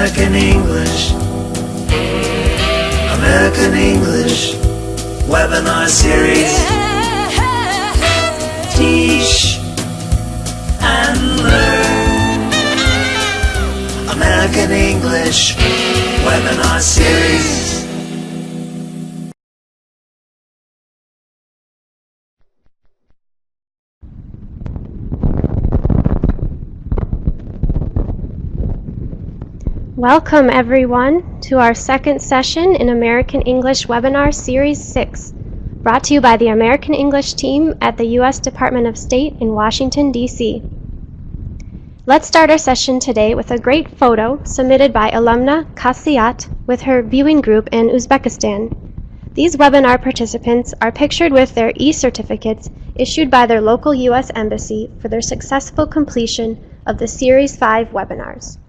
American English, American English webinar series. Teach and learn. American English webinar series. Welcome everyone to our second session in American English Webinar Series 6, brought to you by the American English team at the U.S. Department of State in Washington, D.C. Let's start our session today with a great photo submitted by alumna Kasiyat with her viewing group in Uzbekistan. These webinar participants are pictured with their e-certificates issued by their local U.S. Embassy for their successful completion of the Series 5 webinars.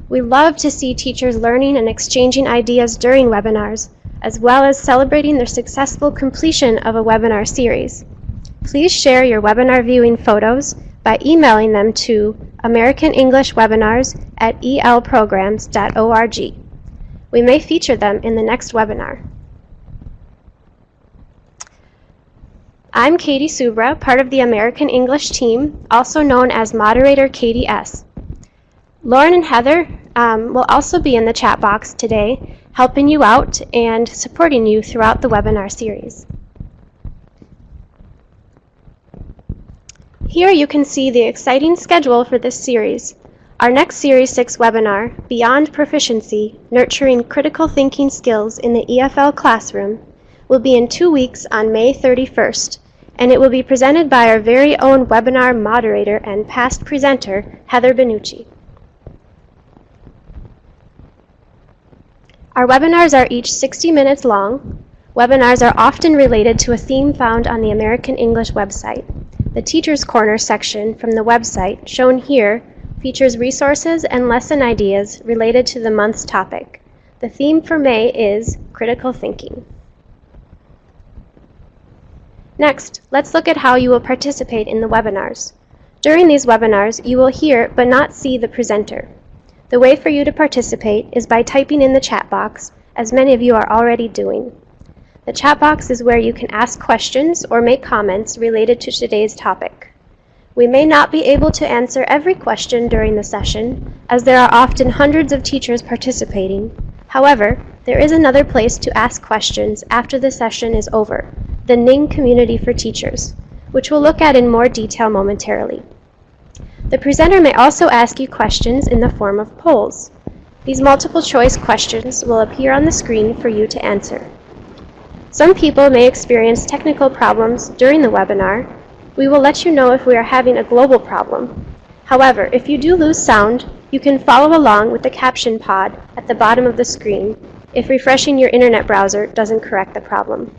We love to see teachers learning and exchanging ideas during webinars, as well as celebrating their successful completion of a webinar series. Please share your webinar viewing photos by emailing them to americanenglishwebinars@elprograms.org. We may feature them in the next webinar. I'm Katie Subra, part of the American English team, also known as Moderator Katie S. Lauren and Heather will also be in the chat box today, helping you out and supporting you throughout the webinar series. Here you can see the exciting schedule for this series. Our next Series 6 webinar, Beyond Proficiency, Nurturing Critical Thinking Skills in the EFL Classroom, will be in 2 weeks on May 31st, and it will be presented by our very own webinar moderator and past presenter, Heather Benucci. Our webinars are each 60 minutes long. Webinars are often related to a theme found on the American English website. The Teacher's Corner section from the website, shown here, features resources and lesson ideas related to the month's topic. The theme for May is critical thinking. Next, let's look at how you will participate in the webinars. During these webinars, you will hear but not see the presenter. The way for you to participate is by typing in the chat box, as many of you are already doing. The chat box is where you can ask questions or make comments related to today's topic. We may not be able to answer every question during the session, as there are often hundreds of teachers participating. However, there is another place to ask questions after the session is over, the Ning Community for Teachers, which we'll look at in more detail momentarily. The presenter may also ask you questions in the form of polls. These multiple choice questions will appear on the screen for you to answer. Some people may experience technical problems during the webinar. We will let you know if we are having a global problem. However, if you do lose sound, you can follow along with the caption pod at the bottom of the screen if refreshing your internet browser doesn't correct the problem.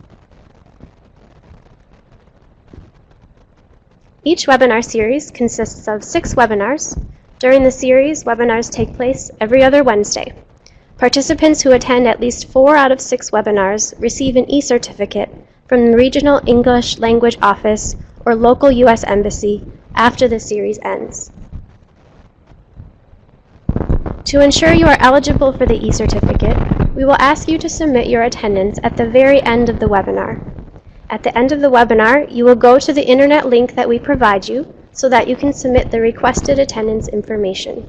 Each webinar series consists of 6 webinars. During the series, webinars take place every other Wednesday. Participants who attend at least 4 out of 6 webinars receive an e-certificate from the Regional English Language Office or local U.S. Embassy after the series ends. To ensure you are eligible for the e-certificate, we will ask you to submit your attendance at the very end of the webinar. At the end of the webinar, you will go to the internet link that we provide you so that you can submit the requested attendance information.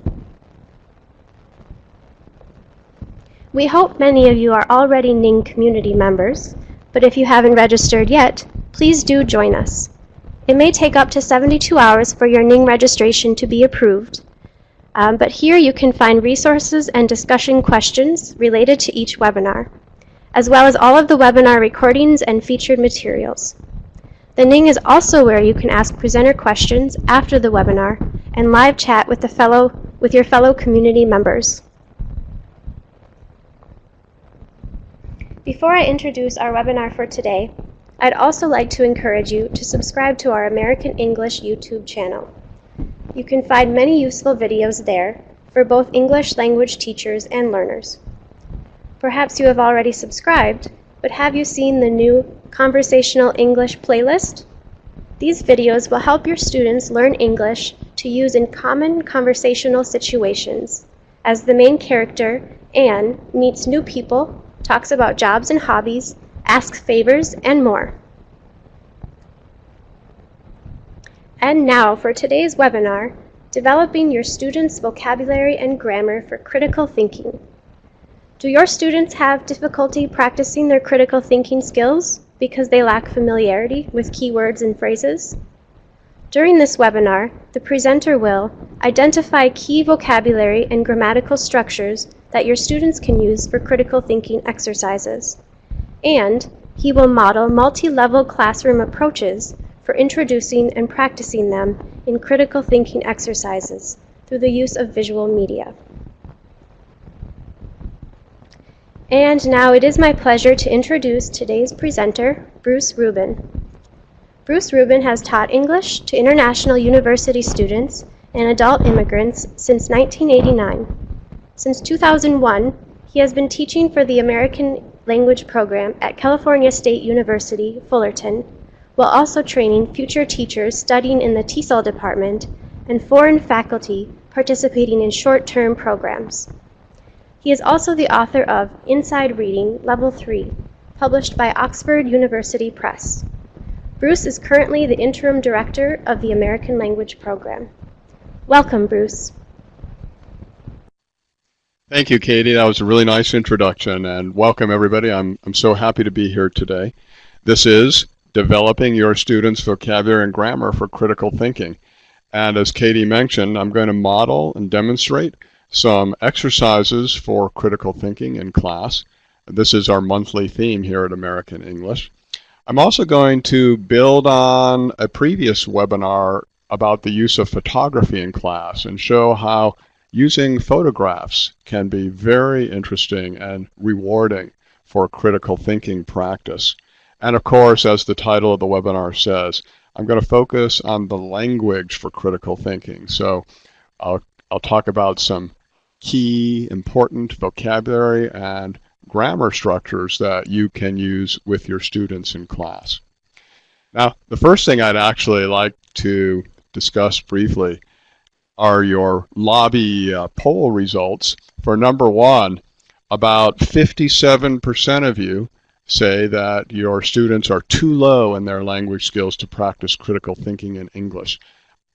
We hope many of you are already Ning community members, but if you haven't registered yet, please do join us. It may take up to 72 hours for your Ning registration to be approved, but here you can find resources and discussion questions related to each webinar, as well as all of the webinar recordings and featured materials. The Ning is also where you can ask presenter questions after the webinar and live chat with your fellow community members. Before I introduce our webinar for today, I'd also like to encourage you to subscribe to our American English YouTube channel. You can find many useful videos there for both English language teachers and learners. Perhaps you have already subscribed, but have you seen the new Conversational English playlist? These videos will help your students learn English to use in common conversational situations, as the main character, Anne, meets new people, talks about jobs and hobbies, asks favors, and more. And now for today's webinar, Developing Your Students' Vocabulary and Grammar for Critical Thinking. Do your students have difficulty practicing their critical thinking skills because they lack familiarity with keywords and phrases? During this webinar, the presenter will identify key vocabulary and grammatical structures that your students can use for critical thinking exercises, and he will model multi-level classroom approaches for introducing and practicing them in critical thinking exercises through the use of visual media. And now it is my pleasure to introduce today's presenter, Bruce Rubin. Bruce Rubin has taught English to international university students and adult immigrants since 1989. Since 2001, he has been teaching for the American Language Program at California State University, Fullerton, while also training future teachers studying in the TESOL department and foreign faculty participating in short-term programs. He is also the author of Inside Reading Level 3, published by Oxford University Press. Bruce is currently the interim director of the American Language Program. Welcome, Bruce. Thank you, Katie. That was a really nice introduction, and welcome everybody. I'm so happy to be here today. This is Developing Your Students' Vocabulary and Grammar for Critical Thinking. And as Katie mentioned, I'm going to model and demonstrate some exercises for critical thinking in class. This is our monthly theme here at American English. I'm also going to build on a previous webinar about the use of photography in class and show how using photographs can be very interesting and rewarding for critical thinking practice. And of course, as the title of the webinar says, I'm going to focus on the language for critical thinking. So I'll talk about some key important vocabulary and grammar structures that you can use with your students in class. Now, the first thing I'd actually like to discuss briefly are your lobby poll results. For number one, about 57% of you say that your students are too low in their language skills to practice critical thinking in English.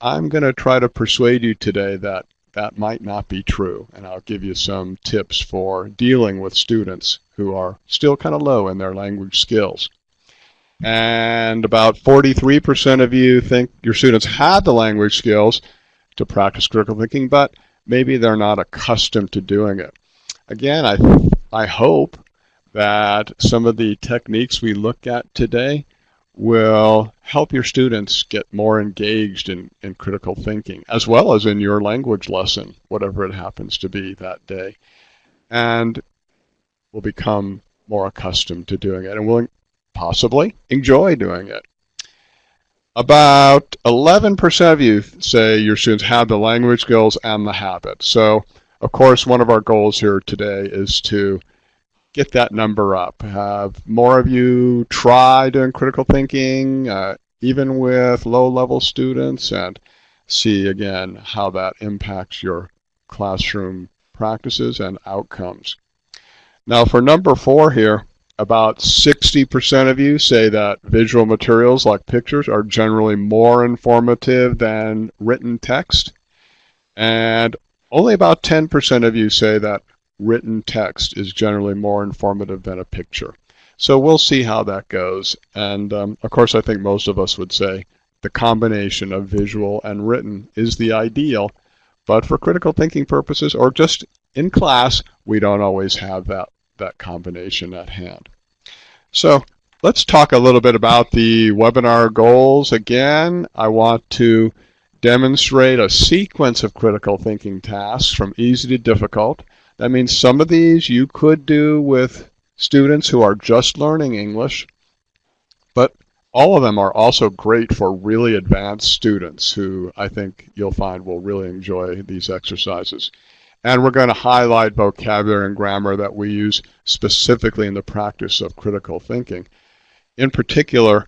I'm going to try to persuade you today that that might not be true, and I'll give you some tips for dealing with students who are still kind of low in their language skills. And about 43% of you think your students have the language skills to practice critical thinking, but maybe they're not accustomed to doing it. Again, I hope that some of the techniques we look at today will help your students get more engaged in critical thinking, as well as in your language lesson, whatever it happens to be that day, and will become more accustomed to doing it and will possibly enjoy doing it. About 11% of you say your students have the language skills and the habit. So, of course, one of our goals here today is to get that number up. Have more of you try doing critical thinking, even with low-level students, and see again how that impacts your classroom practices and outcomes. Now for number 4 here, about 60% of you say that visual materials like pictures are generally more informative than written text, and only about 10% of you say that written text is generally more informative than a picture. So we'll see how that goes. And of course, I think most of us would say the combination of visual and written is the ideal. But for critical thinking purposes, or just in class, we don't always have that combination at hand. So let's talk a little bit about the webinar goals. Again, I want to demonstrate a sequence of critical thinking tasks from easy to difficult. That means some of these you could do with students who are just learning English, but all of them are also great for really advanced students who I think you'll find will really enjoy these exercises. And we're going to highlight vocabulary and grammar that we use specifically in the practice of critical thinking. In particular,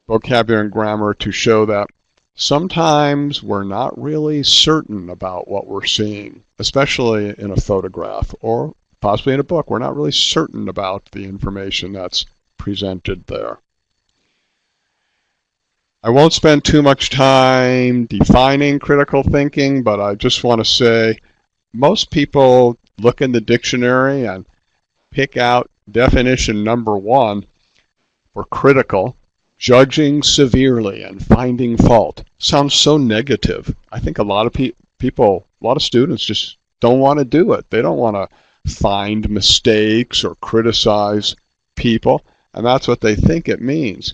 vocabulary and grammar to show that sometimes we're not really certain about what we're seeing, especially in a photograph or possibly in a book. We're not really certain about the information that's presented there. I won't spend too much time defining critical thinking, but I just want to say most people look in the dictionary and pick out definition number 1 for critical: judging severely and finding fault. Sounds so negative. I think a lot of people, a lot of students just don't want to do it. They don't want to find mistakes or criticize people, and that's what they think it means.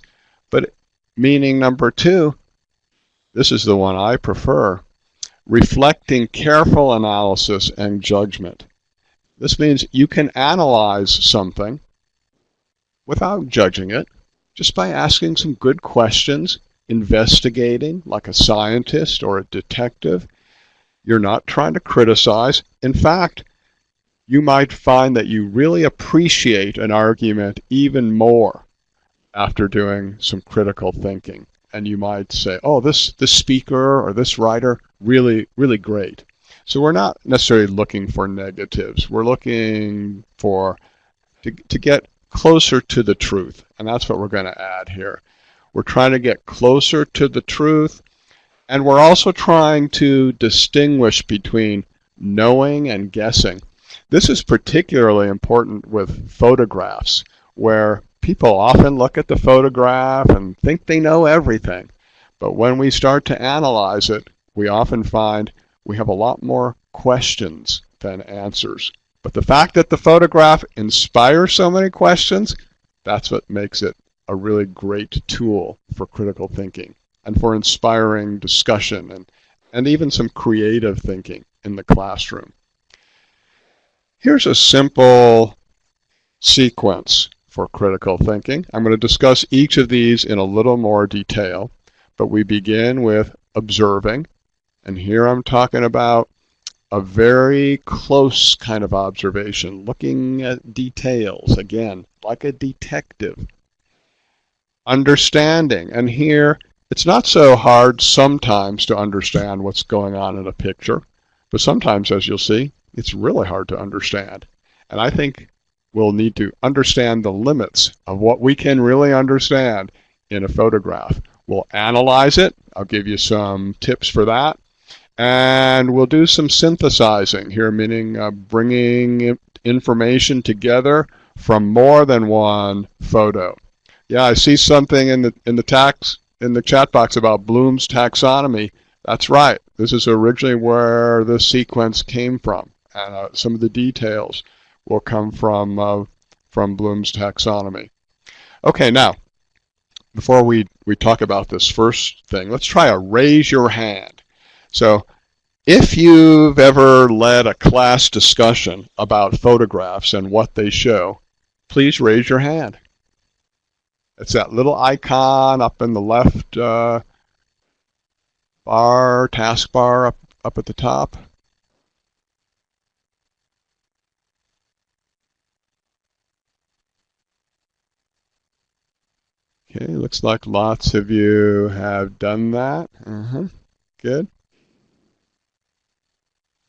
But meaning number 2, this is the one I prefer: reflecting careful analysis and judgment. This means you can analyze something without judging it, just by asking some good questions, investigating like a scientist or a detective. You're not trying to criticize. In fact, you might find that you really appreciate an argument even more after doing some critical thinking. And you might say, oh, this speaker or this writer, really, really great. So we're not necessarily looking for negatives. We're looking for to get closer to the truth. And that's what we're going to add here. We're trying to get closer to the truth. And we're also trying to distinguish between knowing and guessing. This is particularly important with photographs, where people often look at the photograph and think they know everything. But when we start to analyze it, we often find we have a lot more questions than answers. But the fact that the photograph inspires so many questions, that's what makes it a really great tool for critical thinking and for inspiring discussion and even some creative thinking in the classroom. Here's a simple sequence for critical thinking. I'm going to discuss each of these in a little more detail, but we begin with observing. And here I'm talking about a very close kind of observation, looking at details, again, like a detective. Understanding, and here it's not so hard sometimes to understand what's going on in a picture, but sometimes, as you'll see, it's really hard to understand. And I think we'll need to understand the limits of what we can really understand in a photograph. We'll analyze it. I'll give you some tips for that. And we'll do some synthesizing here, meaning bringing information together from more than one photo. Yeah, I see something in the chat box about Bloom's taxonomy. That's right. This is originally where this sequence came from, and some of the details will come from Bloom's taxonomy. Okay, now before we talk about this first thing, let's try a raise your hand. So if you've ever led a class discussion about photographs and what they show, please raise your hand. It's that little icon up in the left taskbar up at the top. Okay, looks like lots of you have done that. Good.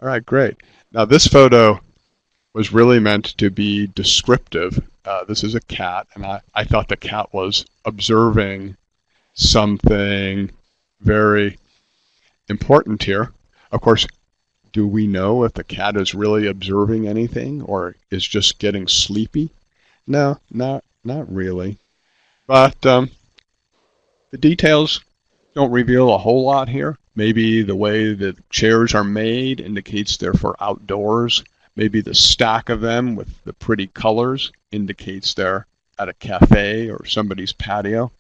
All right, great. Now this photo was really meant to be descriptive. This is a cat, and I thought the cat was observing something very important here. Of course, do we know if the cat is really observing anything or is just getting sleepy? No, not really. But the details don't reveal a whole lot here. Maybe the way the chairs are made indicates they're for outdoors. Maybe the stack of them with the pretty colors indicates they're at a cafe or somebody's patio.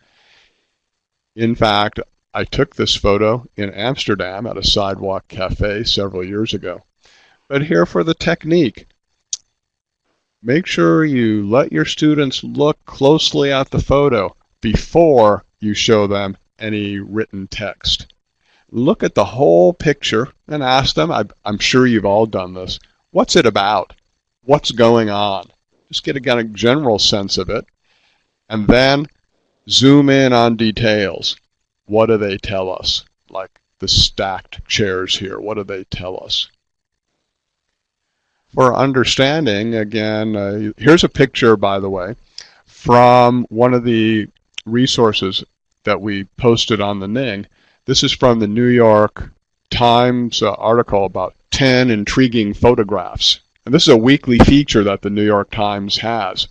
In fact, I took this photo in Amsterdam at a sidewalk cafe several years ago. But here for the technique, make sure you let your students look closely at the photo before you show them any written text. Look at the whole picture and ask them, I'm sure you've all done this, what's it about? What's going on? Just get a general sense of it. And then zoom in on details. What do they tell us? like the stacked chairs here? What do they tell us? For understanding, again, here's a picture, by the way, from one of the resources that we posted on the Ning. This is from the New York Times article about 10 intriguing photographs. And this is a weekly feature that the New York Times has,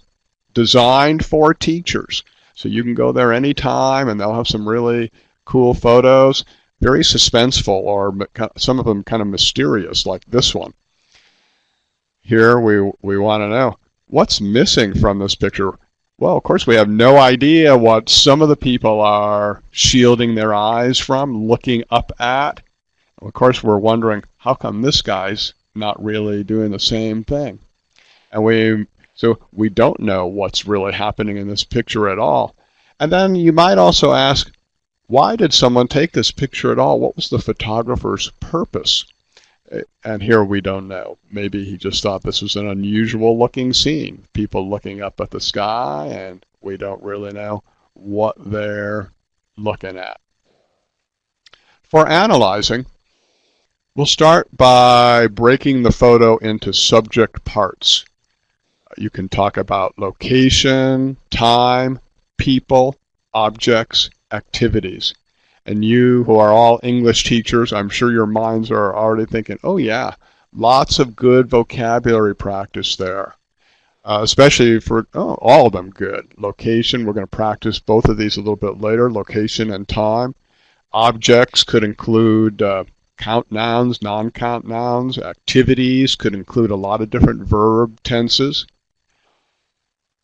designed for teachers. So you can go there anytime, and they'll have some really cool photos, very suspenseful, or some of them kind of mysterious, like this one. Here we want to know, what's missing from this picture? Well, of course, we have no idea what some of the people are shielding their eyes from, looking up at. Of course, we're wondering, how come this guy's not really doing the same thing? And so we don't know what's really happening in this picture at all. And then you might also ask, why did someone take this picture at all? What was the photographer's purpose? And here we don't know. Maybe he just thought this was an unusual looking scene. People looking up at the sky, and we don't really know what they're looking at. For analyzing, we'll start by breaking the photo into subject parts. You can talk about location, time, people, objects, activities. And you who are all English teachers, I'm sure your minds are already thinking, oh yeah, lots of good vocabulary practice there. Especially for all of them good. Location, we're going to practice both of these a little bit later, location and time. Objects could include count nouns, non-count nouns. Activities could include a lot of different verb tenses.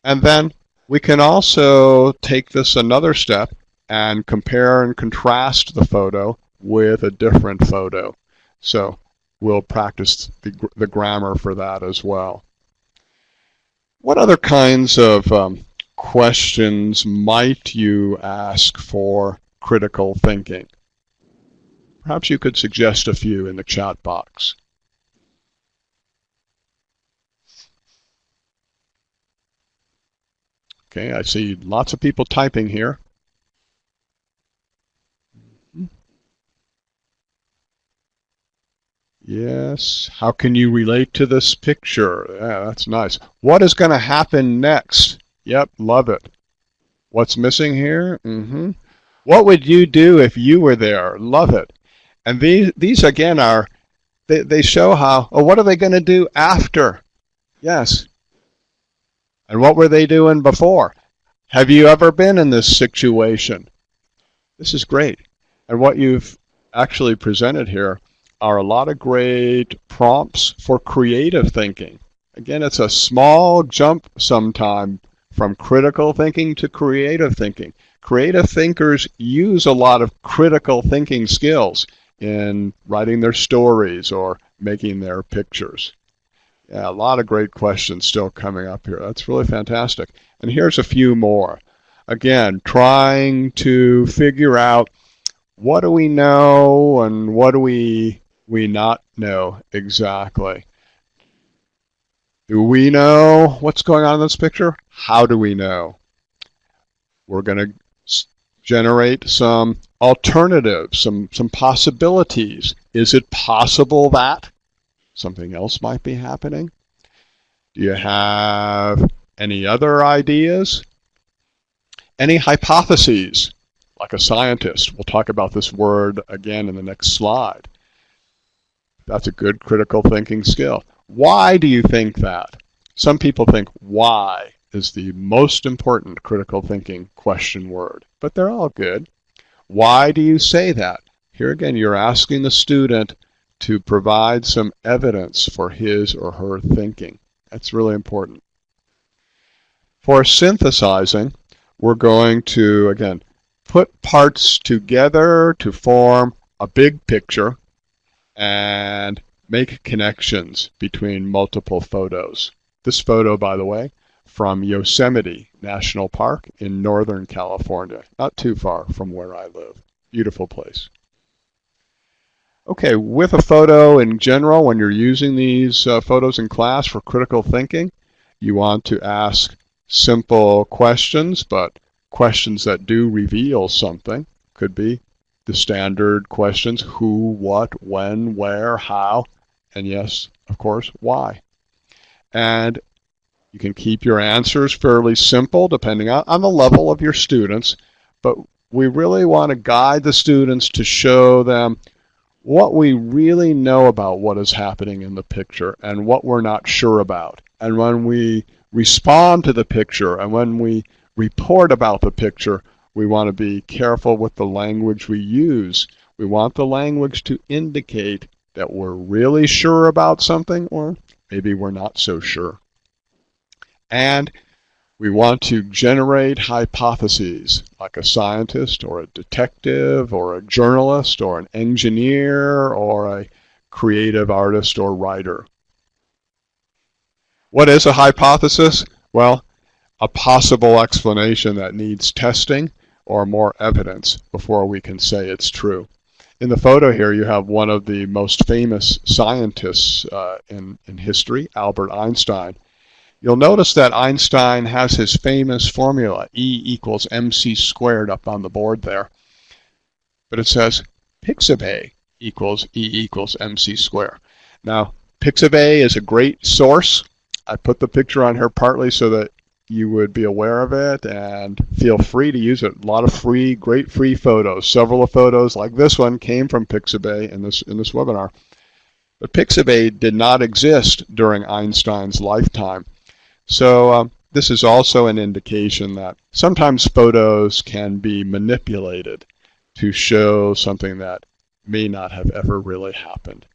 And then we can also take this another step and compare and contrast the photo with a different photo. So we'll practice the grammar for that as well. What other kinds of questions might you ask for critical thinking? Perhaps you could suggest a few in the chat box. Okay, I see lots of people typing here. Yes. How can you relate to this picture? Yeah, that's nice. What is going to happen next? Yep, love it. What's missing here? What would you do if you were there? Love it. And these again are, they show how, what are they going to do after? Yes. And what were they doing before? Have you ever been in this situation? This is great. And what you've actually presented here are a lot of great prompts for creative thinking. Again, it's a small jump sometime from critical thinking to creative thinking. Creative thinkers use a lot of critical thinking skills in writing their stories or making their pictures. Yeah, a lot of great questions still coming up here. That's really fantastic. And here's a few more. Again, trying to figure out, what do we know and what do we not know exactly? Do we know what's going on in this picture? How do we know? We're going to generate some alternatives, some possibilities. Is it possible that something else might be happening? Do you have any other ideas? Any hypotheses? Like a scientist. We'll talk about this word again in the next slide. That's a good critical thinking skill. Why do you think that? Some people think why is the most important critical thinking question word, but they're all good. Why do you say that? Here again, you're asking the student to provide some evidence for his or her thinking. That's really important. For synthesizing, we're going to, again, put parts together to form a big picture and make connections between multiple photos. This photo, by the way, from Yosemite National Park in Northern California, not too far from where I live. Beautiful place. Okay, with a photo in general, when you're using these photos in class for critical thinking, you want to ask simple questions, but questions that do reveal something. Could be, the standard questions: who, what, when, where, how, and yes, of course, why. And you can keep your answers fairly simple depending on the level of your students, but we really want to guide the students to show them what we really know about what is happening in the picture and what we're not sure about. And when we respond to the picture and when we report about the picture, we want to be careful with the language we use. We want the language to indicate that we're really sure about something, or maybe we're not so sure. And we want to generate hypotheses, like a scientist or a detective or a journalist or an engineer or a creative artist or writer. What is a hypothesis? Well, a possible explanation that needs testing or more evidence before we can say it's true. In the photo here, you have one of the most famous scientists in history, Albert Einstein. You'll notice that Einstein has his famous formula, E equals mc squared, up on the board there. But it says Pixabay equals E equals mc squared. Now, Pixabay is a great source. I put the picture on here partly so that you would be aware of it and feel free to use it. A lot of great free photos. Several of photos like this one came from Pixabay in this webinar. But Pixabay did not exist during Einstein's lifetime. So this is also an indication that sometimes photos can be manipulated to show something that may not have ever really happened.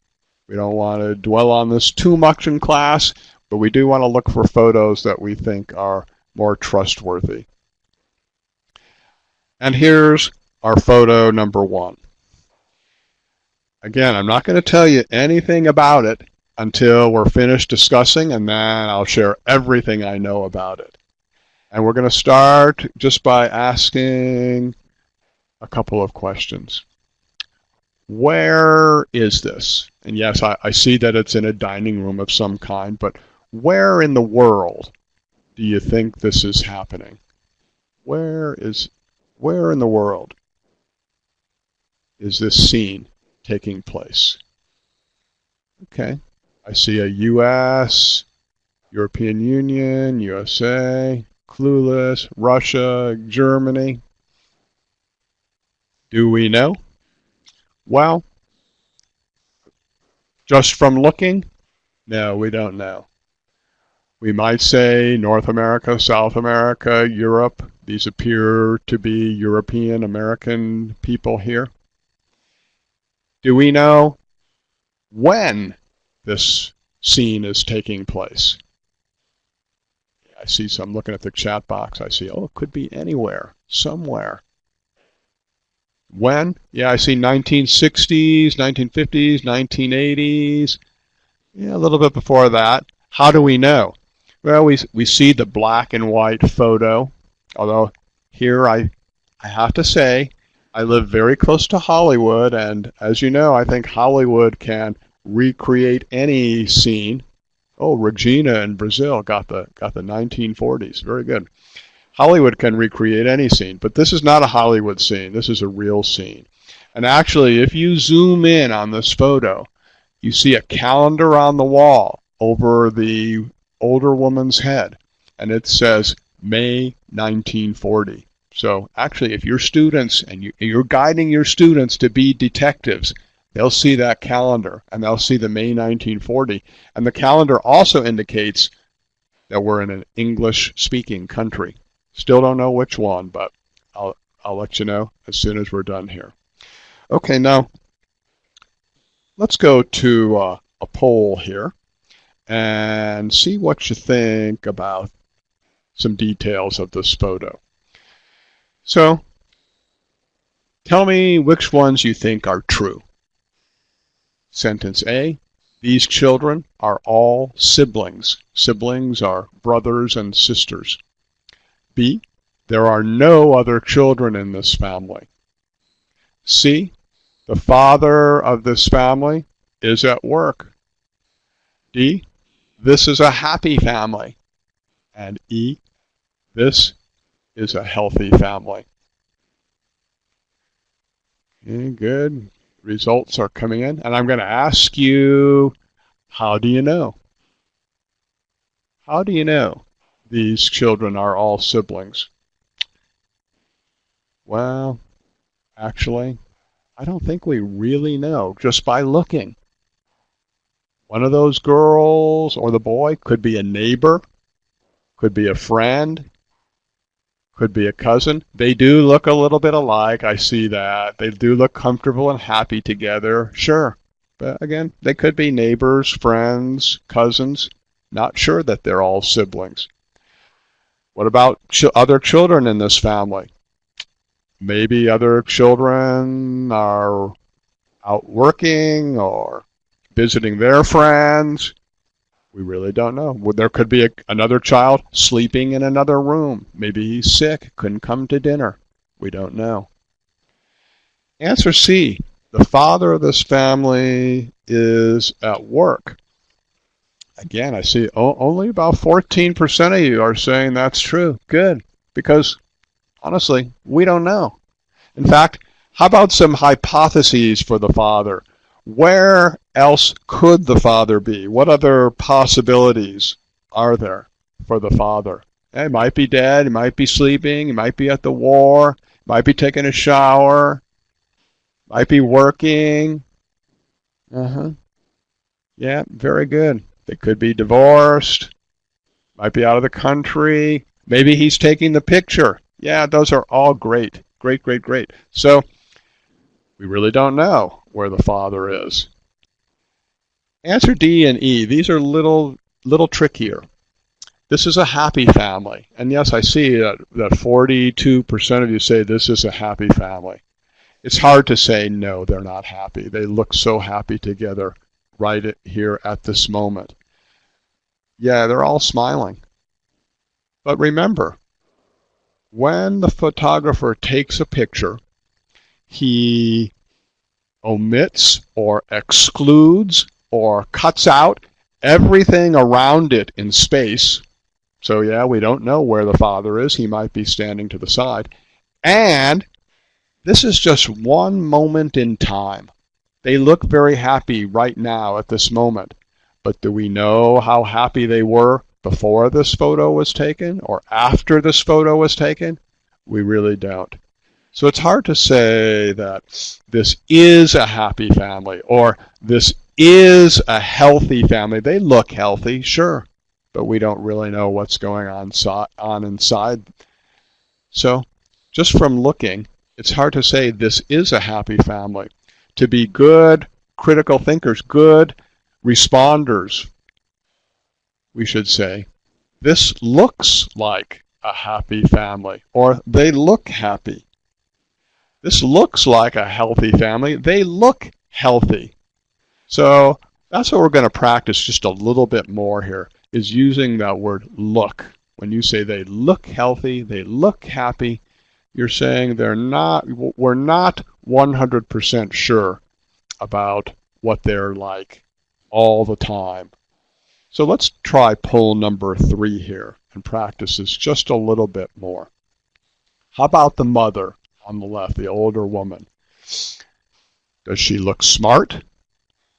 We don't want to dwell on this too much in class, but we do want to look for photos that we think are more trustworthy. And here's our photo number 1. Again, I'm not going to tell you anything about it until we're finished discussing, and then I'll share everything I know about it. And we're going to start just by asking a couple of questions. Where is this? And yes, I see that it's in a dining room of some kind, but where in the world do you think this is happening? Where in the world is this scene taking place? Okay. I see a U.S., European Union, USA, Clueless, Russia, Germany. Do we know? Well, just from looking, no, we don't know. We might say North America, South America, Europe. These appear to be European American people here. Do we know when this scene is taking place? I see some, looking at the chat box, I see, oh, it could be anywhere, somewhere. When? Yeah, I see 1960s, 1950s, 1980s. Yeah, a little bit before that. How do we know? Well, we see the black and white photo, although here I have to say, I live very close to Hollywood, and as you know, I think Hollywood can recreate any scene. Oh, Regina in Brazil got the 1940s. Very good. Hollywood can recreate any scene, but this is not a Hollywood scene. This is a real scene. And actually, if you zoom in on this photo, you see a calendar on the wall over the older woman's head, and it says May 1940. So actually, if your students, and you're guiding your students to be detectives, they'll see that calendar, and they'll see the May 1940. And the calendar also indicates that we're in an English-speaking country. Still don't know which one, but I'll let you know as soon as we're done here. Okay, now let's go to a poll here and see what you think about some details of this photo. So, tell me which ones you think are true. Sentence A, these children are all siblings. Siblings are brothers and sisters. B, there are no other children in this family. C, the father of this family is at work. D, this is a happy family. And E, this is a healthy family. Okay, good. Results are coming in. And I'm going to ask you, how do you know? How do you know these children are all siblings? Well, actually, I don't think we really know just by looking. One of those girls or the boy could be a neighbor, could be a friend, could be a cousin. They do look a little bit alike. I see that. They do look comfortable and happy together. Sure. But again, they could be neighbors, friends, cousins. Not sure that they're all siblings. What about other children in this family? Maybe other children are out working or visiting their friends. We really don't know. There could be another child sleeping in another room. Maybe he's sick, couldn't come to dinner. We don't know. Answer C. The father of this family is at work. Again, I see only about 14% of you are saying that's true. Good. Because, honestly, we don't know. In fact, how about some hypotheses for the father? Where else could the father be? What other possibilities are there for the father? He might be dead, he might be sleeping, he might be at the war, might be taking a shower, might be working. Yeah, very good. They could be divorced, might be out of the country, maybe he's taking the picture. Yeah, those are all great. Great, great, great. So we really don't know where the father is. Answer D and E. These are little trickier. This is a happy family. And yes, I see that 42% of you say this is a happy family. It's hard to say, no, they're not happy. They look so happy together right here at this moment. Yeah, they're all smiling. But remember, when the photographer takes a picture, he omits or excludes or cuts out everything around it in space. So yeah, we don't know where the father is. He might be standing to the side. And this is just one moment in time. They look very happy right now at this moment. But do we know how happy they were before this photo was taken or after this photo was taken? We really don't. So it's hard to say that this is a happy family or this is a healthy family. They look healthy, sure, but we don't really know what's going on inside. So just from looking, it's hard to say this is a happy family. To be good critical thinkers, good responders, we should say, this looks like a happy family, or they look happy. This looks like a healthy family. They look healthy. So that's what we're going to practice just a little bit more here, is using that word look. When you say they look healthy, they look happy, you're saying we're not 100% sure about what they're like all the time. So let's try poll number 3 here and practice this just a little bit more. How about the mother on the left, the older woman? Does she look smart?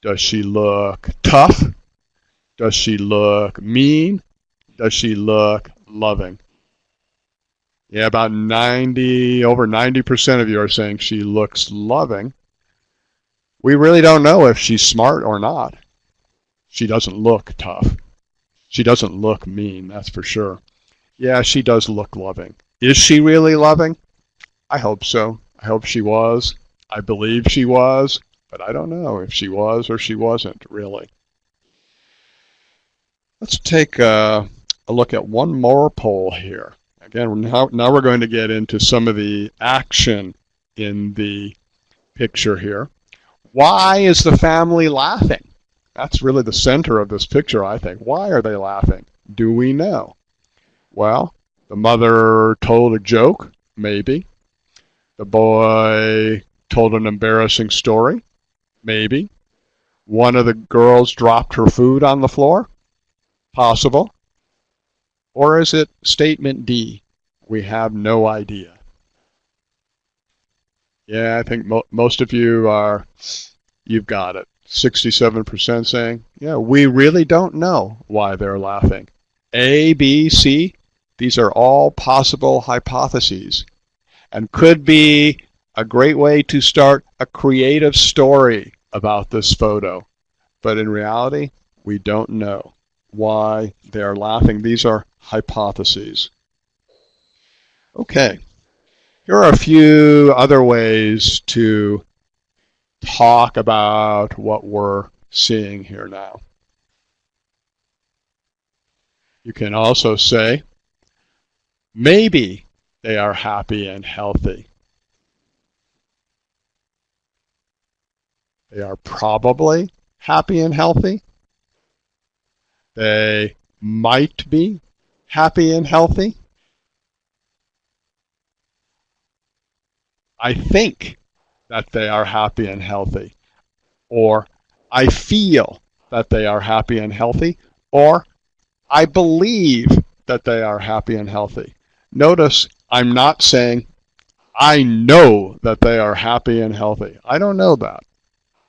Does she look tough? Does she look mean? Does she look loving? Yeah, about over 90% of you are saying she looks loving. We really don't know if she's smart or not. She doesn't look tough. She doesn't look mean, that's for sure. Yeah, she does look loving. Is she really loving? I hope so. I hope she was. I believe she was, but I don't know if she was or she wasn't, really. Let's take a look at one more poll here. Again, now we're going to get into some of the action in the picture here. Why is the family laughing? That's really the center of this picture, I think. Why are they laughing? Do we know? Well, the mother told a joke, maybe. The boy told an embarrassing story, maybe. One of the girls dropped her food on the floor, possible. Or is it statement D? We have no idea. Yeah, I think most of you you've got it. 67% saying, yeah, we really don't know why they're laughing. A, B, C, these are all possible hypotheses and could be a great way to start a creative story about this photo. But in reality, we don't know why they're laughing. These are hypotheses. Okay, here are a few other ways to talk about what we're seeing here now. You can also say, maybe they are happy and healthy. They are probably happy and healthy. They might be happy and healthy. I think that they are happy and healthy. Or I feel that they are happy and healthy. Or I believe that they are happy and healthy. Notice I'm not saying I know that they are happy and healthy. I don't know that.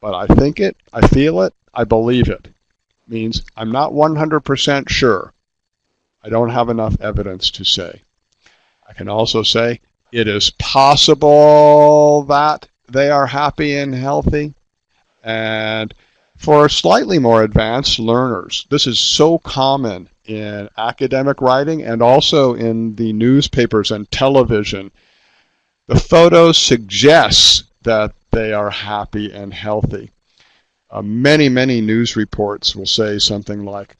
But I think it, I feel it, I believe it. Means I'm not 100% sure. I don't have enough evidence to say. I can also say it is possible that they are happy and healthy. And for slightly more advanced learners, this is so common in academic writing and also in the newspapers and television. The photo suggests that they are happy and healthy. Many news reports will say something like,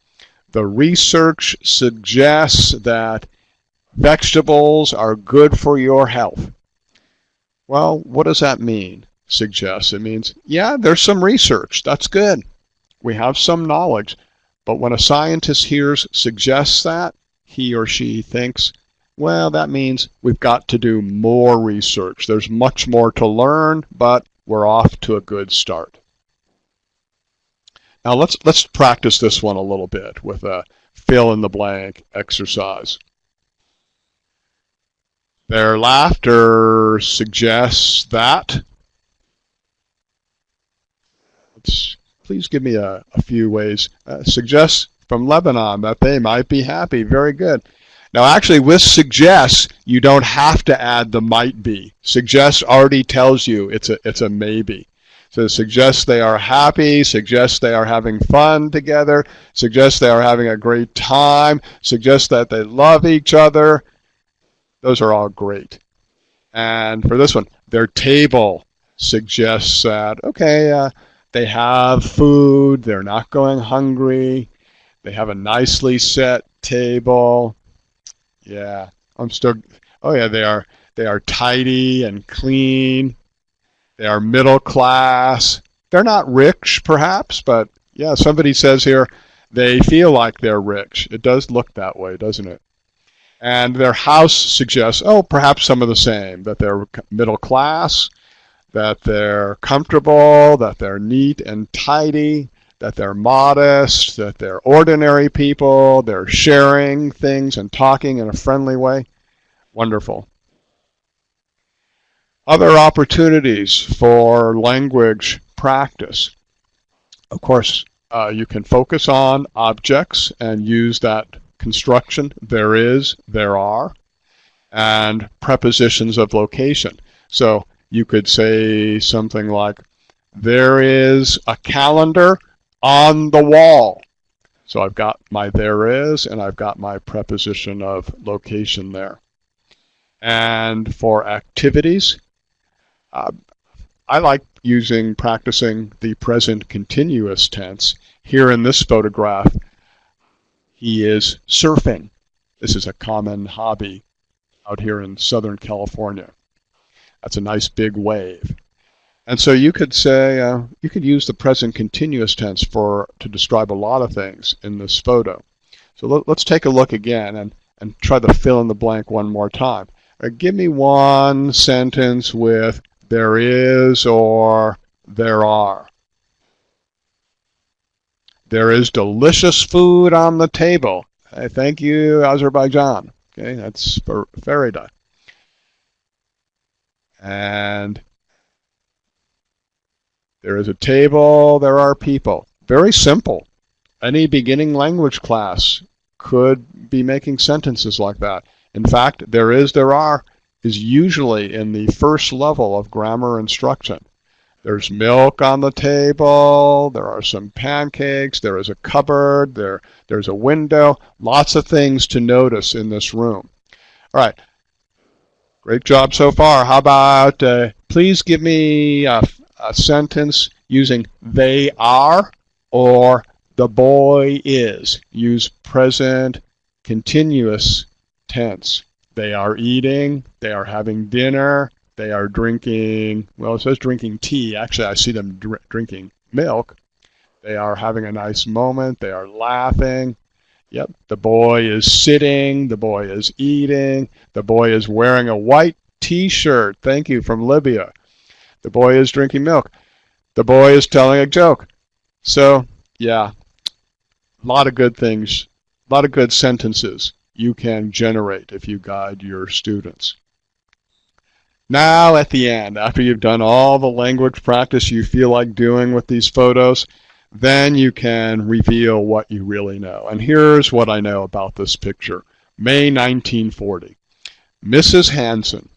the research suggests that vegetables are good for your health. Well, what does that mean? Suggests. It means, yeah, there's some research. That's good. We have some knowledge. But when a scientist hears suggests that, he or she thinks, well, that means we've got to do more research. There's much more to learn, but we're off to a good start. Now let's practice this one a little bit with a fill-in-the-blank exercise. Their laughter suggests that. Please give me a few ways. Suggests from Lebanon that they might be happy. Very good. Now actually with suggests, you don't have to add the might be. Suggests already tells you it's a maybe. So suggests they are happy, suggests they are having fun together, suggests they are having a great time, suggests that they love each other. Those are all great. And for this one, their table suggests that, okay, they have food, they're not going hungry, they have a nicely set table. Yeah, they are tidy and clean. They are middle class. They're not rich, perhaps, but yeah, somebody says here they feel like they're rich. It does look that way, doesn't it? And their house suggests, oh, perhaps some of the same, that they're middle class, that they're comfortable, that they're neat and tidy, that they're modest, that they're ordinary people, they're sharing things and talking in a friendly way. Wonderful. Other opportunities for language practice. Of course, you can focus on objects and use that construction, there is, there are, and prepositions of location. So you could say something like, there is a calendar on the wall. So I've got my there is, and I've got my preposition of location there. And for activities, I like practicing the present continuous tense. Here in this photograph, he is surfing. This is a common hobby out here in Southern California. That's a nice big wave. And so you could say, you could use the present continuous tense to describe a lot of things in this photo. So let's take a look again and try to fill in the blank one more time. Give me one sentence with there is or there are. There is delicious food on the table. Hey, thank you, Azerbaijan. Okay, that's for Farida. And There is a table, there are people. Very simple. Any beginning language class could be making sentences like that. In fact, there are is usually in the first level of grammar instruction. There's milk on the table, there are some pancakes, there is a cupboard, there's a window, lots of things to notice in this room. All right, great job so far. How about please give me a sentence using they are or the boy is. Use present continuous tense. They are eating, they are having dinner, they are drinking, well, it says drinking tea. Actually, I see them drinking milk. They are having a nice moment. They are laughing. Yep, the boy is sitting. The boy is eating. The boy is wearing a white T-shirt. Thank you, from Libya. The boy is drinking milk. The boy is telling a joke. So, yeah, a lot of good things, a lot of good sentences you can generate if you guide your students. Now at the end, after you've done all the language practice you feel like doing with these photos, then you can reveal what you really know. And here's what I know about this picture. May 1940. Mrs. Hanson,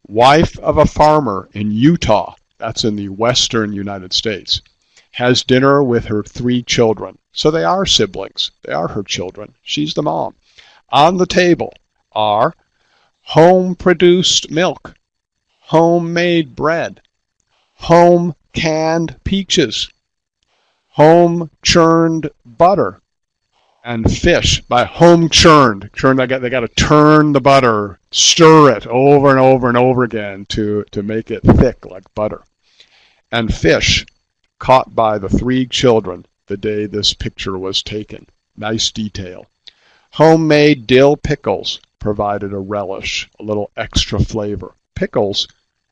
wife of a farmer in Utah, that's in the western United States, has dinner with her 3 children. So they are siblings. They are her children. She's the mom. On the table are home-produced milk, homemade bread, home canned peaches, home churned butter, and fish. By home churned, they got to turn the butter, stir it over and over and over again to make it thick like butter. And fish caught by the 3 children the day this picture was taken. Nice detail. Homemade dill pickles provided a relish, a little extra flavor. Pickles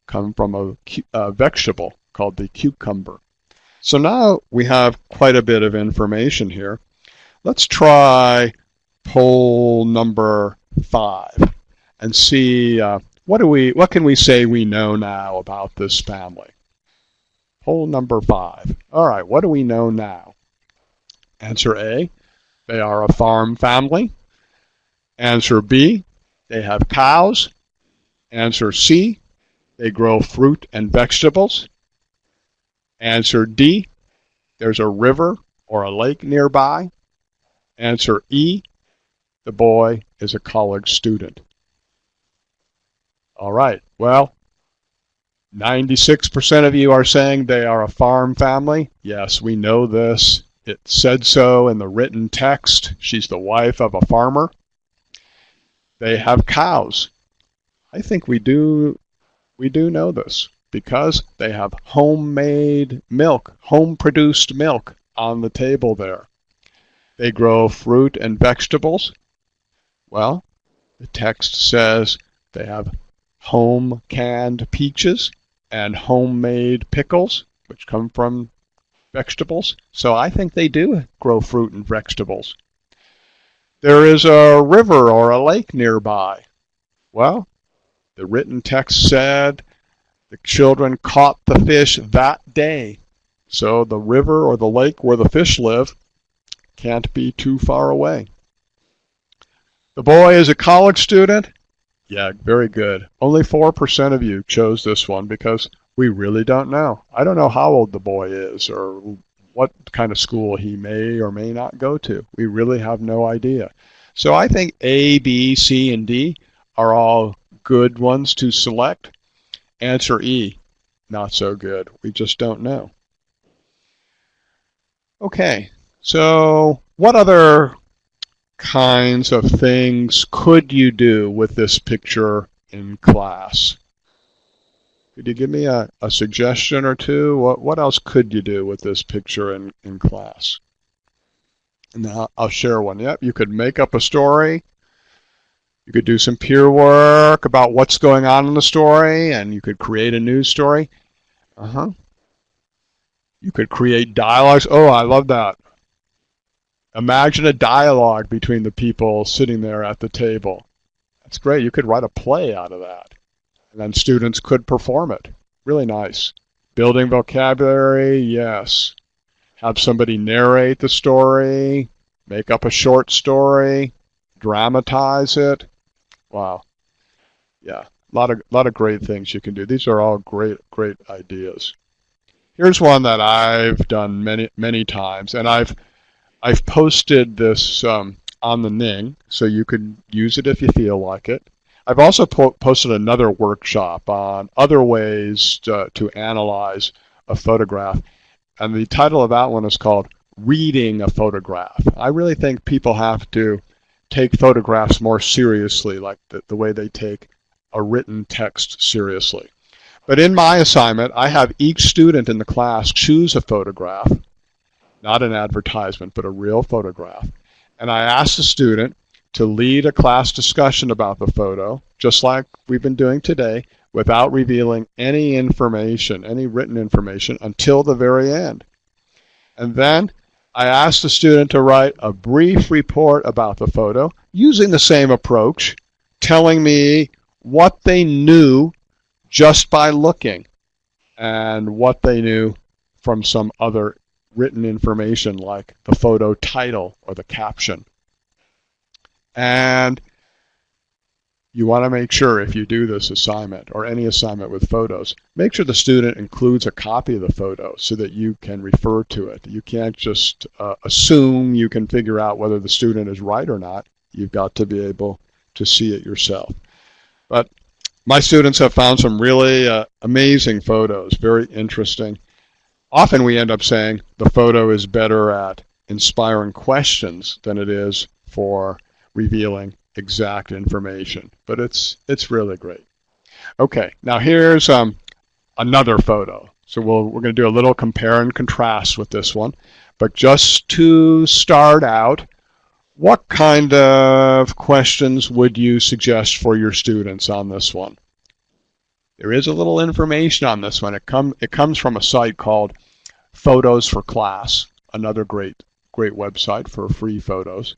come from a vegetable called the cucumber. So now we have quite a bit of information here. Let's try poll number 5 and see what can we say we know now about this family. Poll number 5. All right, what do we know now? Answer A, they are a farm family. Answer B, they have cows. Answer C, they grow fruit and vegetables. Answer D, there's a river or a lake nearby. Answer E, the boy is a college student. All right, well, 96% of you are saying they are a farm family. Yes, we know this. It said so in the written text. She's the wife of a farmer. They have cows. I think we do know this because they have homemade milk, home-produced milk on the table there. They grow fruit and vegetables. Well, the text says they have home-canned peaches and homemade pickles, which come from vegetables. So I think they do grow fruit and vegetables. There is a river or a lake nearby. Well, the written text said the children caught the fish that day. So the river or the lake where the fish live can't be too far away. The boy is a college student. Yeah, very good. Only 4% of you chose this one because we really don't know. I don't know how old the boy is or what kind of school he may or may not go to. We really have no idea. So I think A, B, C, and D are all good ones to select. Answer E, not so good. We just don't know. Okay, so what other kinds of things could you do with this picture in class? Could you give me a suggestion or two? What else could you do with this picture in class? And I'll share one. Yep, you could make up a story. You could do some peer work about what's going on in the story, and you could create a news story. You could create dialogues. Oh, I love that. Imagine a dialogue between the people sitting there at the table. That's great. You could write a play out of that. And then students could perform it. Really nice. Building vocabulary, yes. Have somebody narrate the story, make up a short story, dramatize it. Wow. Yeah, a lot of great things you can do. These are all great ideas. Here's one that I've done many times, and I've posted this on the Ning, so you can use it if you feel like it. I've also posted another workshop on other ways to analyze a photograph, and the title of that one is called Reading a Photograph. I really think people have to take photographs more seriously, like the way they take a written text seriously. But in my assignment, I have each student in the class choose a photograph, not an advertisement, but a real photograph. And I ask the student to lead a class discussion about the photo, just like we've been doing today, without revealing any information, any written information, until the very end. And then I ask the student to write a brief report about the photo using the same approach, telling me what they knew just by looking and what they knew from some other written information like the photo title or the caption. And you want to make sure, if you do this assignment or any assignment with photos, make sure the student includes a copy of the photo so that you can refer to it. You can't just assume you can figure out whether the student is right or not. You've got to be able to see it yourself. But my students have found some really amazing photos, very interesting. Often we end up saying the photo is better at inspiring questions than it is for revealing exact information, but it's really great. Okay, now here's another photo. So we're going to do a little compare and contrast with this one, but just to start out, what kind of questions would you suggest for your students on this one? There is a little information on this one. It comes from a site called Photos for Class, another great website for free photos.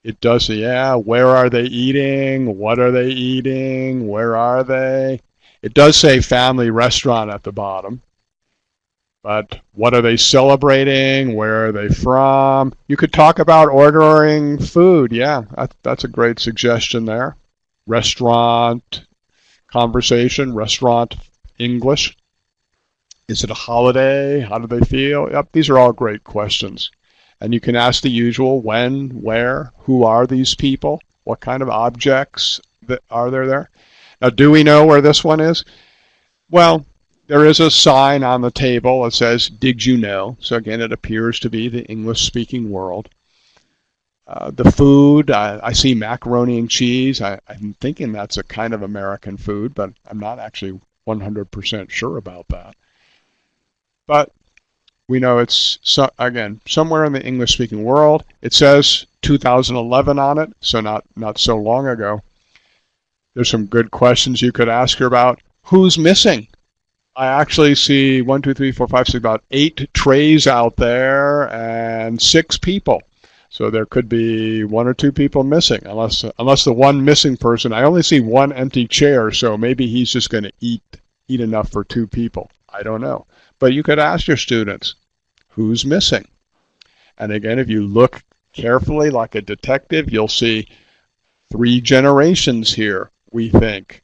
It does say, where are they eating? What are they eating? Where are they? It does say family restaurant at the bottom. But what are they celebrating? Where are they from? You could talk about ordering food. Yeah, that's a great suggestion there. Restaurant conversation, restaurant English. Is it a holiday? How do they feel? Yep, these are all great questions. And you can ask the usual: when, where, who are these people? What kind of objects are there? Now, do we know where this one is? Well, there is a sign on the table that says, "Did you know?" So again, it appears to be the English-speaking world. The food, I see macaroni and cheese. I'm thinking that's a kind of American food, but I'm not actually 100% sure about that. But we know it's, again, somewhere in the English-speaking world. It says 2011 on it, so not so long ago. There's some good questions you could ask her about. Who's missing? I actually see 1, 2, 3, 4, 5, 6, about 8 trays out there and 6 people. So there could be 1 or 2 people missing, unless the one missing person, I only see 1 empty chair, so maybe he's just going to eat enough for 2 people. I don't know. But you could ask your students, who's missing? And again, if you look carefully like a detective, you'll see 3 generations here, we think.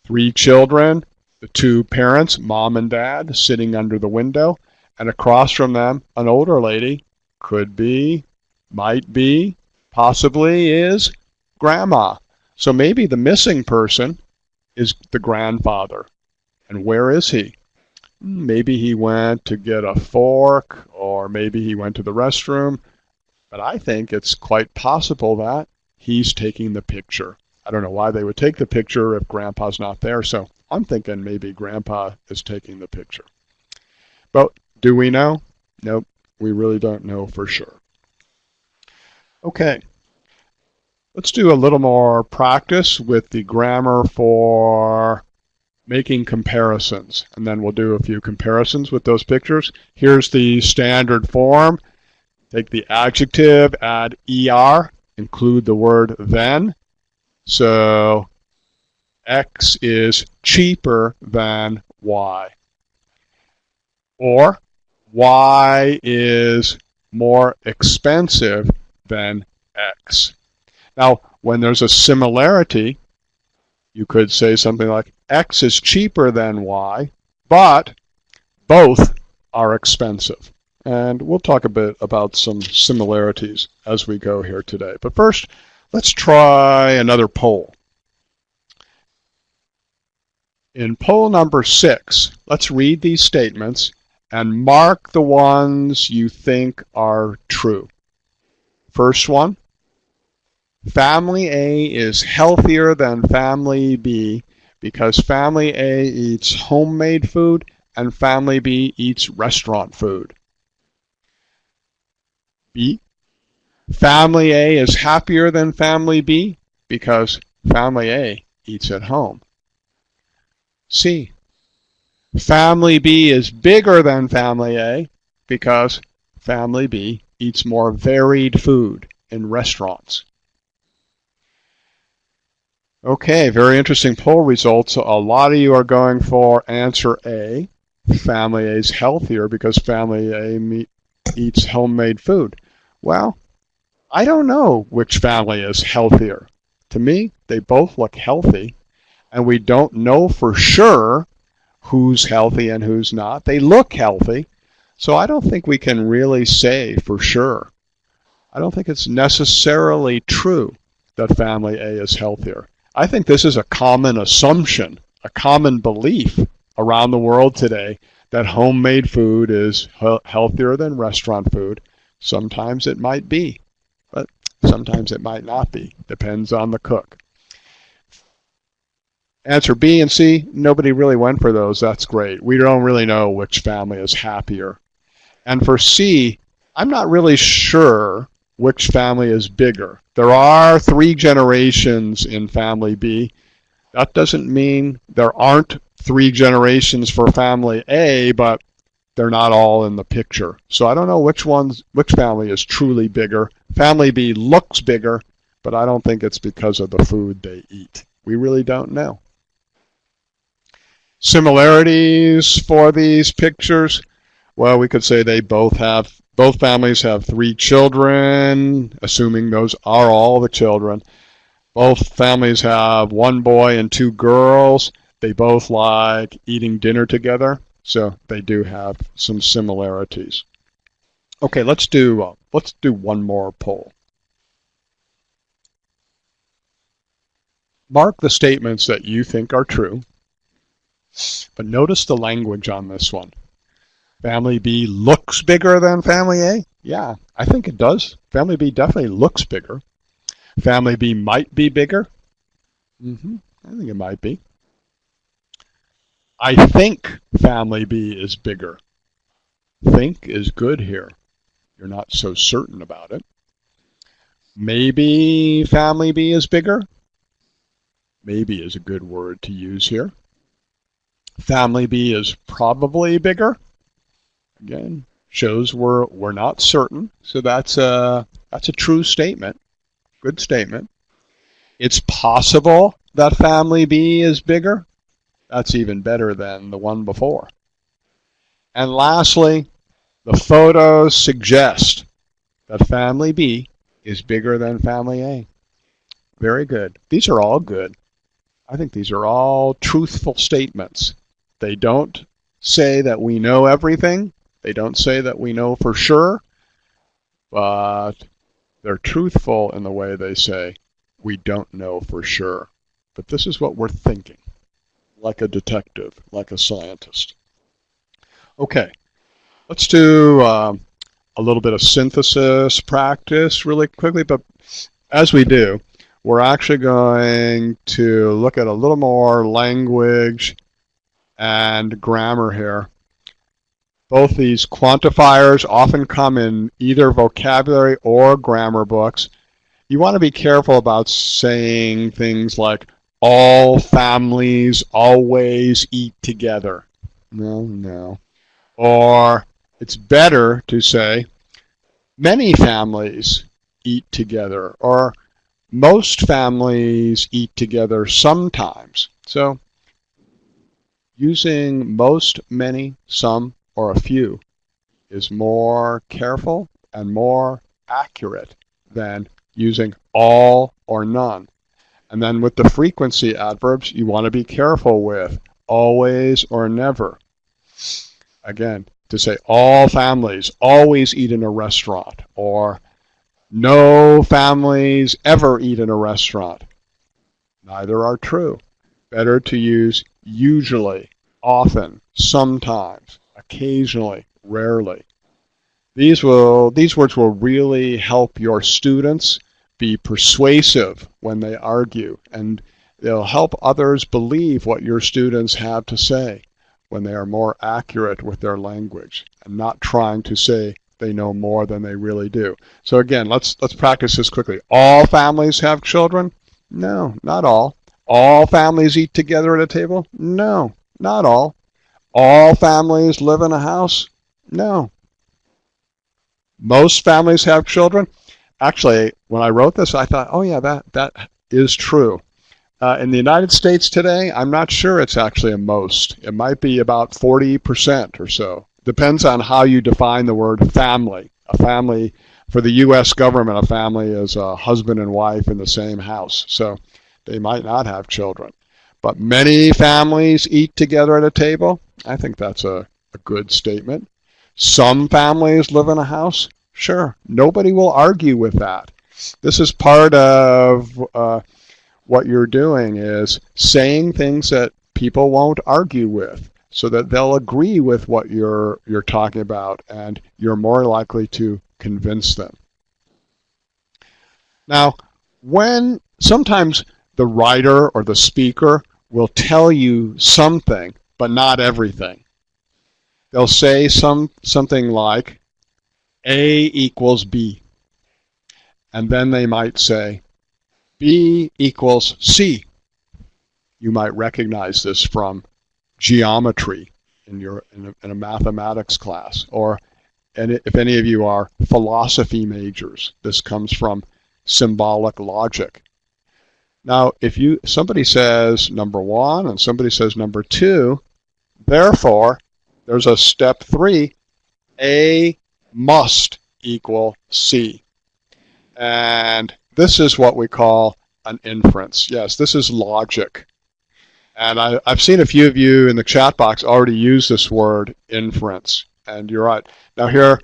3 children, the 2 parents, mom and dad, sitting under the window, and across from them, an older lady, could be, might be, possibly is grandma. So maybe the missing person is the grandfather. And where is he? Maybe he went to get a fork, or maybe he went to the restroom. But I think it's quite possible that he's taking the picture. I don't know why they would take the picture if grandpa's not there, so I'm thinking maybe grandpa is taking the picture. But do we know? Nope, we really don't know for sure. Okay, let's do a little more practice with the grammar for making comparisons, and then we'll do a few comparisons with those pictures. Here's the standard form. Take the adjective, add er, include the word then. So X is cheaper than Y. Or Y is more expensive than X. Now, when there's a similarity, you could say something like X is cheaper than Y, but both are expensive. And we'll talk a bit about some similarities as we go here today. But first, let's try another poll. In poll number 6, let's read these statements and mark the ones you think are true. First one, family A is healthier than family B because family A eats homemade food and family B eats restaurant food. B, family A is happier than family B because family A eats at home. C, family B is bigger than family A because family B eats more varied food in restaurants. Okay, very interesting poll results. A lot of you are going for answer A. Family A is healthier because family A eats homemade food. Well, I don't know which family is healthier. To me, they both look healthy, and we don't know for sure who's healthy and who's not. They look healthy, so I don't think we can really say for sure. I don't think it's necessarily true that family A is healthier. I think this is a common assumption, a common belief around the world today that homemade food is healthier than restaurant food. Sometimes it might be, but sometimes it might not be. Depends on the cook. Answer B and C, nobody really went for those. That's great. We don't really know which family is happier. And for C, I'm not really sure which family is bigger. There are 3 generations in family B. That doesn't mean there aren't 3 generations for family A, but they're not all in the picture. So I don't know which family is truly bigger. Family B looks bigger, but I don't think it's because of the food they eat. We really don't know. Similarities for these pictures, well, we could say both families have 3 children, assuming those are all the children. Both families have 1 boy and 2 girls. They both like eating dinner together, so they do have some similarities. Okay, let's do one more poll. Mark the statements that you think are true, but notice the language on this one. Family B looks bigger than family A? Yeah, I think it does. Family B definitely looks bigger. Family B might be bigger? I think it might be. I think family B is bigger. Think is good here. You're not so certain about it. Maybe family B is bigger. Maybe is a good word to use here. Family B is probably bigger. Again, shows we're not certain. So that's a true statement. Good statement. It's possible that family B is bigger. That's even better than the one before. And lastly, the photos suggest that family B is bigger than family A. Very good. These are all good. I think these are all truthful statements. They don't say that we know everything. They don't say that we know for sure. But they're truthful in the way they say we don't know for sure. But this is what we're thinking. Like a detective, like a scientist. Okay, let's do a little bit of synthesis practice really quickly, but as we do, we're actually going to look at a little more language and grammar here. Both these quantifiers often come in either vocabulary or grammar books. You want to be careful about saying things like all families always eat together. No. Or it's better to say many families eat together, or most families eat together sometimes. So using most, many, some, or a few is more careful and more accurate than using all or none. And then with the frequency adverbs, you want to be careful with always or never. Again, to say all families always eat in a restaurant, or no families ever eat in a restaurant. Neither are true. Better to use usually, often, sometimes, occasionally, rarely. These words will really help your students be persuasive when they argue, and they'll help others believe what your students have to say when they are more accurate with their language and not trying to say they know more than they really do. So again, let's practice this quickly. All families have children? No, not all. All families eat together at a table? No, not all. All families live in a house? No. Most families have children? Actually, when I wrote this, I thought, oh yeah, that is true. In the United States today, I'm not sure it's actually a most. It might be about 40% or so. Depends on how you define the word family. A family, for the U.S. government, a family is a husband and wife in the same house. So they might not have children. But many families eat together at a table. I think that's a good statement. Some families live in a house. Sure, nobody will argue with that. This is part of what you're doing, is saying things that people won't argue with, so that they'll agree with what you're talking about, and you're more likely to convince them. Now, when sometimes the writer or the speaker will tell you something, but not everything. They'll say something like A equals B. And then they might say B equals C. You might recognize this from geometry in a mathematics class, and if any of you are philosophy majors, this comes from symbolic logic. Now, if somebody says number 1 and somebody says number 2, therefore, there's a step 3, A must equal C. And this is what we call an inference. Yes, this is logic. And I've seen a few of you in the chat box already use this word inference. And you're right. Now here,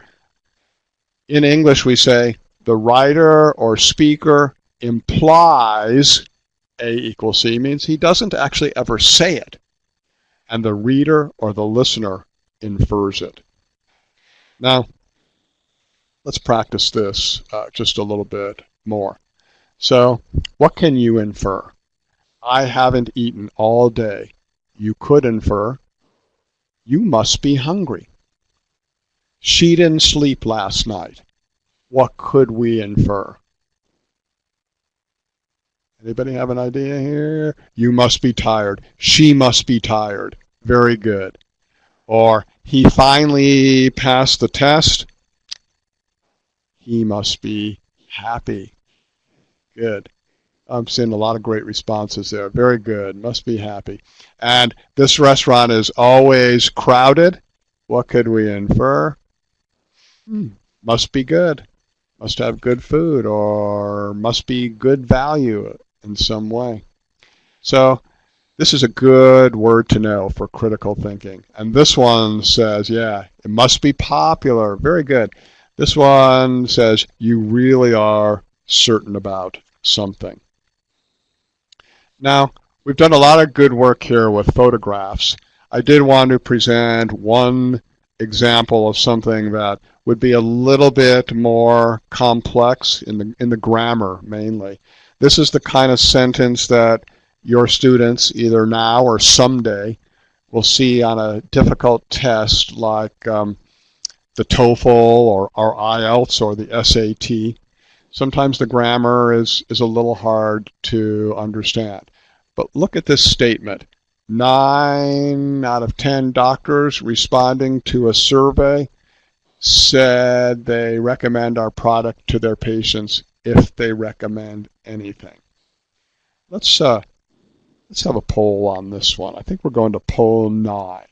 in English we say the writer or speaker implies A equals C, means he doesn't actually ever say it. And the reader or the listener infers it. Now, let's practice this just a little bit more. So, what can you infer? I haven't eaten all day. You could infer, you must be hungry. She didn't sleep last night. What could we infer? Anybody have an idea here? You must be tired. She must be tired. Very good. Or he finally passed the test. He must be happy. Good. I'm seeing a lot of great responses there. Very good. Must be happy. And this restaurant is always crowded. What could we infer? Must be good. Must have good food, or must be good value in some way. So this is a good word to know for critical thinking. And this one says, yeah, it must be popular. Very good. This one says you really are certain about something. Now, we've done a lot of good work here with photographs. I did want to present one example of something that would be a little bit more complex in the grammar mainly. This is the kind of sentence that your students either now or someday will see on a difficult test like the TOEFL or IELTS or the SAT. Sometimes the grammar is a little hard to understand. But look at this statement. 9 out of 10 doctors responding to a survey said they recommend our product to their patients if they recommend anything. Let's have a poll on this one. I think we're going to poll 9.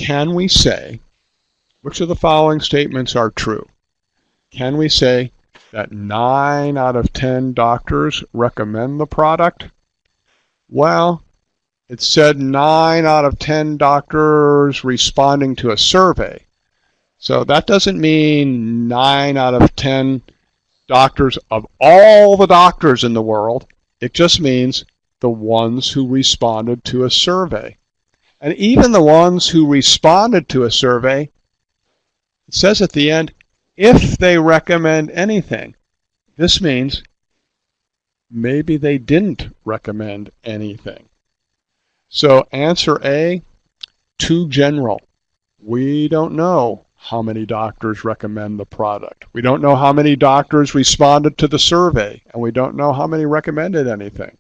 can we say, which of the following statements are true? Can we say that 9 out of 10 doctors recommend the product? Well, it said 9 out of 10 doctors responding to a survey. So that doesn't mean 9 out of 10 doctors of all the doctors in the world. It just means the ones who responded to a survey. And even the ones who responded to a survey, it says at the end, if they recommend anything. This means maybe they didn't recommend anything. So answer A, too general. We don't know how many doctors recommend the product. We don't know how many doctors responded to the survey, and we don't know how many recommended anything.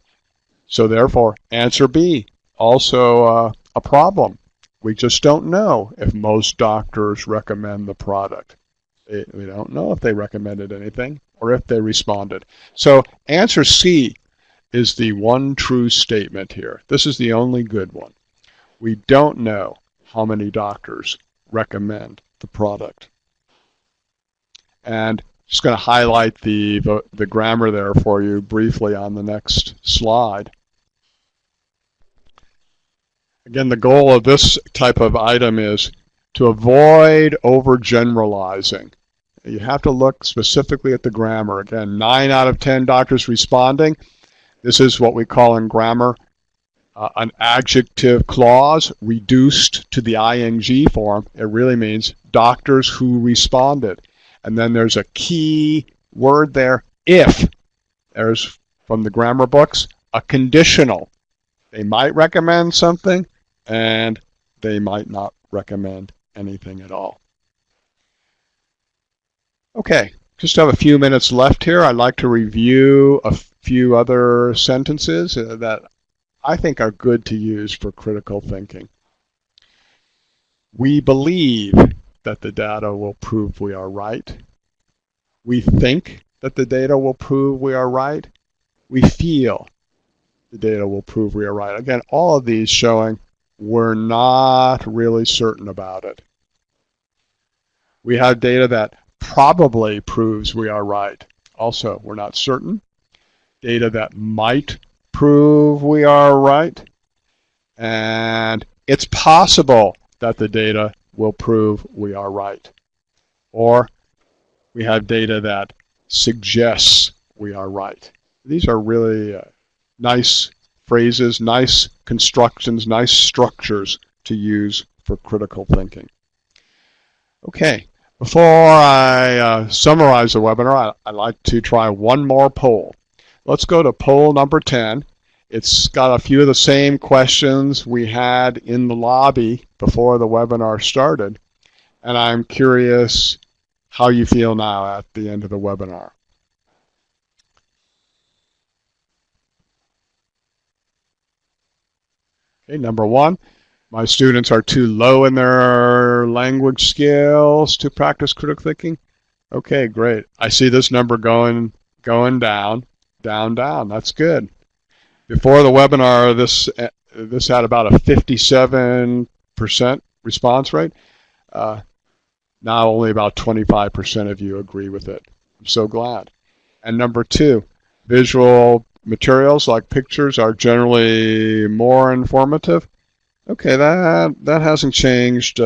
So therefore, answer B, also a problem. We just don't know if most doctors recommend the product. We don't know if they recommended anything or if they responded. So answer C is the one true statement here. This is the only good one. We don't know how many doctors recommend the product. And just going to highlight the grammar there for you briefly on the next slide. Again, the goal of this type of item is to avoid overgeneralizing. You have to look specifically at the grammar. Again, 9 out of 10 doctors responding. This is what we call in grammar an adjective clause reduced to the ing form. It really means doctors who responded. And then there's a key word there, if. There's, from the grammar books, a conditional. They might recommend something, and they might not recommend anything at all. Okay, just have a few minutes left here. I'd like to review a few other sentences that I think are good to use for critical thinking. We believe that the data will prove we are right. We think that the data will prove we are right. We feel the data will prove we are right. Again, all of these showing we're not really certain about it. We have data that probably proves we are right. Also, we're not certain. Data that might prove we are right. And it's possible that the data will prove we are right. Or we have data that suggests we are right. These are really nice phrases, nice constructions, nice structures to use for critical thinking. Okay, before I summarize the webinar, I'd like to try one more poll. Let's go to poll number 10. It's got a few of the same questions we had in the lobby before the webinar started, and I'm curious how you feel now at the end of the webinar. Okay, number 1, my students are too low in their language skills to practice critical thinking. Okay, great. I see this number going down, down. That's good. Before the webinar, this had about a 57% response rate. Now only about 25% of you agree with it. I'm so glad. And number 2, visual materials like pictures are generally more informative. Okay, that hasn't changed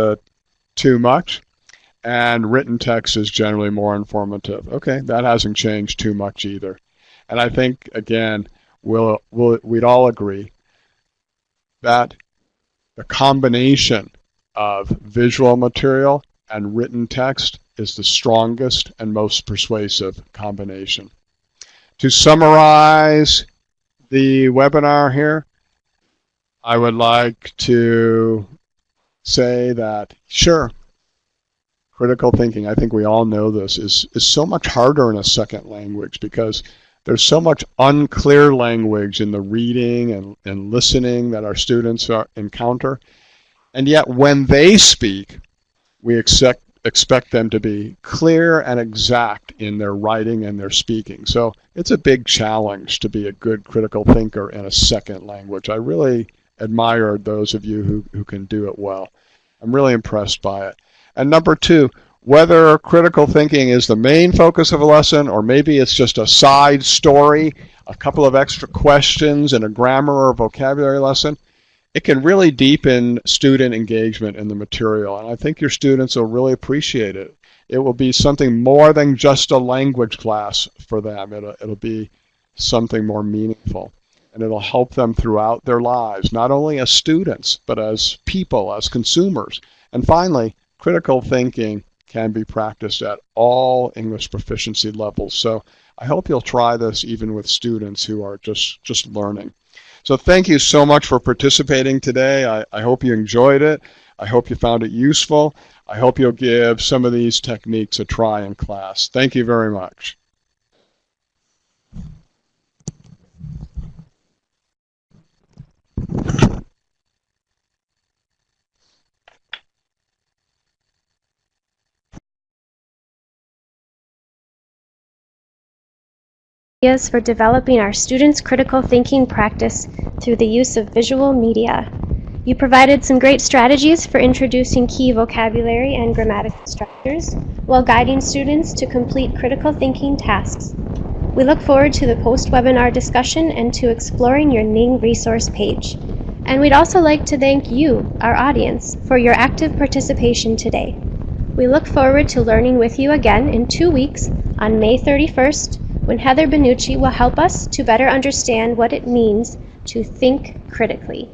too much. And written text is generally more informative. Okay, that hasn't changed too much either. And I think, again, we'd all agree that the combination of visual material and written text is the strongest and most persuasive combination. To summarize the webinar here, I would like to say that, sure, critical thinking, I think we all know this, is so much harder in a second language because there's so much unclear language in the reading and listening that our students encounter. And yet when they speak, we expect them to be clear and exact in their writing and their speaking. So it's a big challenge to be a good critical thinker in a second language. I really admire those of you who can do it well. I'm really impressed by it. And number two, whether critical thinking is the main focus of a lesson or maybe it's just a side story, a couple of extra questions in a grammar or vocabulary lesson, it can really deepen student engagement in the material. And I think your students will really appreciate it. It will be something more than just a language class for them. It'll be something more meaningful. And it'll help them throughout their lives, not only as students, but as people, as consumers. And finally, critical thinking can be practiced at all English proficiency levels. So I hope you'll try this even with students who are just learning. So thank you so much for participating today. I hope you enjoyed it. I hope you found it useful. I hope you'll give some of these techniques a try in class. Thank you very much. Ideas for developing our students' critical thinking practice through the use of visual media. You provided some great strategies for introducing key vocabulary and grammatical structures while guiding students to complete critical thinking tasks. We look forward to the post-webinar discussion and to exploring your Ning resource page. And we'd also like to thank you, our audience, for your active participation today. We look forward to learning with you again in 2 weeks on May 31st, when Heather Benucci will help us to better understand what it means to think critically.